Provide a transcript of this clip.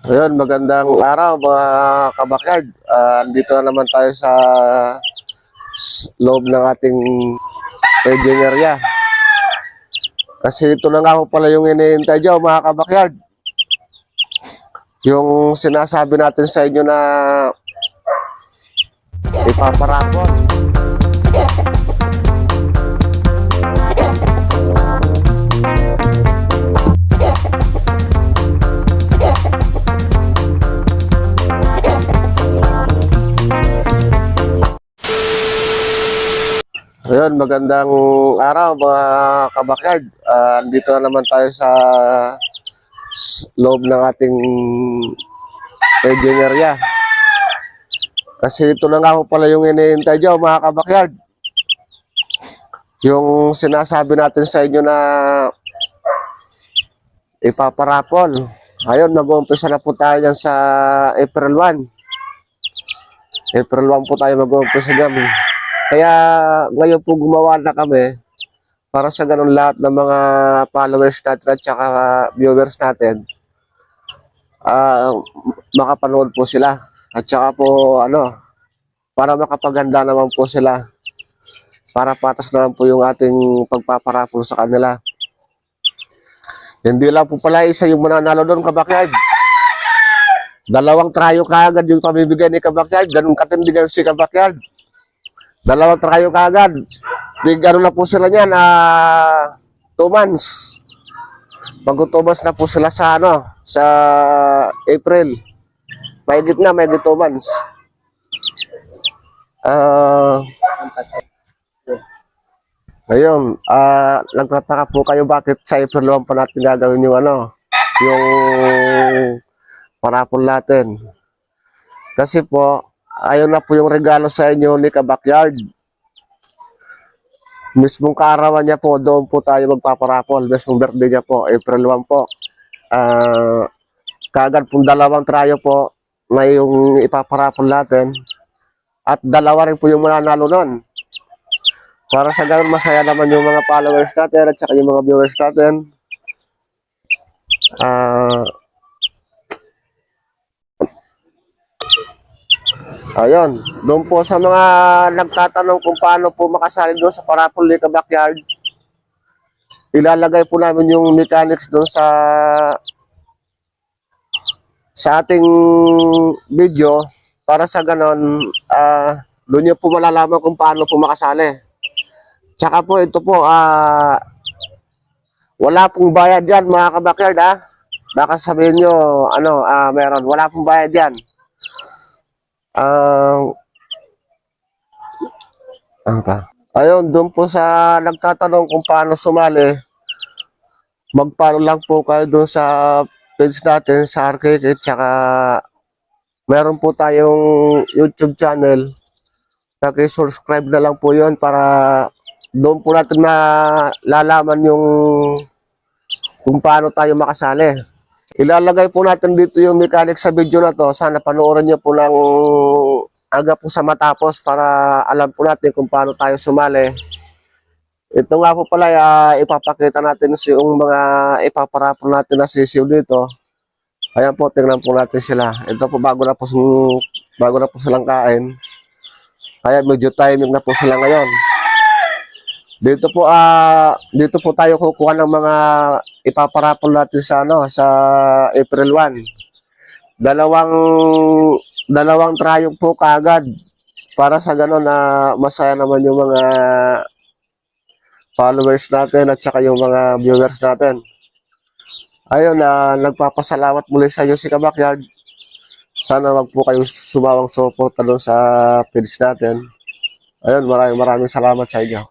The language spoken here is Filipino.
Ayun, magandang araw mga kabakyard. Dito na naman tayo sa loob ng ating staging area. Kasi ito na nga ho pala yung iniintay dyan mga kabakyard. Yung sinasabi natin sa inyo na ipaparapon. Ayun, magandang araw mga kabakyard. Dito na naman tayo sa loob ng ating staging area. Kasi ito na nga ho pala yung iniintay dyan mga kabakyard. Yung sinasabi natin sa inyo na ipaparapol. Ayun, mag-uumpisa na po tayo dyan sa April 1. April 1 po tayo mag-uumpisa dyan. Kaya ngayon po gumawa na kami para sa ganun lahat ng mga followers natin at saka viewers natin makapanood po sila. At saka po para makapaganda naman po sila. Para patas naman po yung ating pagpaparapol sa kanila. Hindi lang po pala isa yung mananalo doon, kabakyard. 2 trayo kaagad yung pamibigay ni kabakyard. Ganun katindigan si kabakyard. 2 trayo kaagad. Gano'n na po sila niyan, 2 months. Mag-2 months na po sila sa sa April. Mahigit 2 months. Ngayon, nagtataka po kayo bakit sa April 1 pa natin gagawin yung yung parapol natin. Kasi po, ayun na po yung regalo sa inyo ni kabakyard. Mismong kaarawan niya po, doon po tayo magpaparapol. Mismong birthday niya po, April 1 po. Kaagad pong 2 trayo po na yung ipaparapol natin. At 2 rin po yung mananalo nun. Para sa ganun, masaya naman yung mga followers natin at saka yung mga viewers natin. Ayun, doon po sa mga nagtatanong kung paano po makasali doon sa parapol ni kabakyard, ilalagay po namin yung mechanics doon sa ating video para sa ganon, doon nyo po malalaman kung paano po makasali. Tsaka po ito po, wala pong bayad dyan mga kabakyard Baka sabihin nyo, meron, wala pong bayad dyan. Ayun, doon po sa nagtatanong kung paano sumali, mag-follow lang po kayo doon sa page natin sa RKK, tsaka meron po tayong YouTube channel. Paki-subscribe na lang po yun para doon po natin malalaman yung kung paano tayo makasali. Ilalagay po natin dito yung mechanics sa video na to. Sana panoorin nyo po ng aga po sa matapos para alam po natin kung paano tayo sumali. Ito nga po pala, ipapakita natin yung mga ipaparapol natin na sisiw dito. Ayan po, tingnan po natin sila. Ito po, bago na po silang kain. Kaya medyo timing na po sila ngayon. Dito po tayo kukuha ng mga ipaparapol natin sa April 1. 2 trayong po kaagad para sa gano'n na masaya naman yung mga followers natin at saka yung mga viewers natin. Ayun, nagpapasalamat muli sa inyo si kabakyard. Sana wag po kayo sumawang suporta doon sa page natin. Ayun, maraming salamat sa inyo.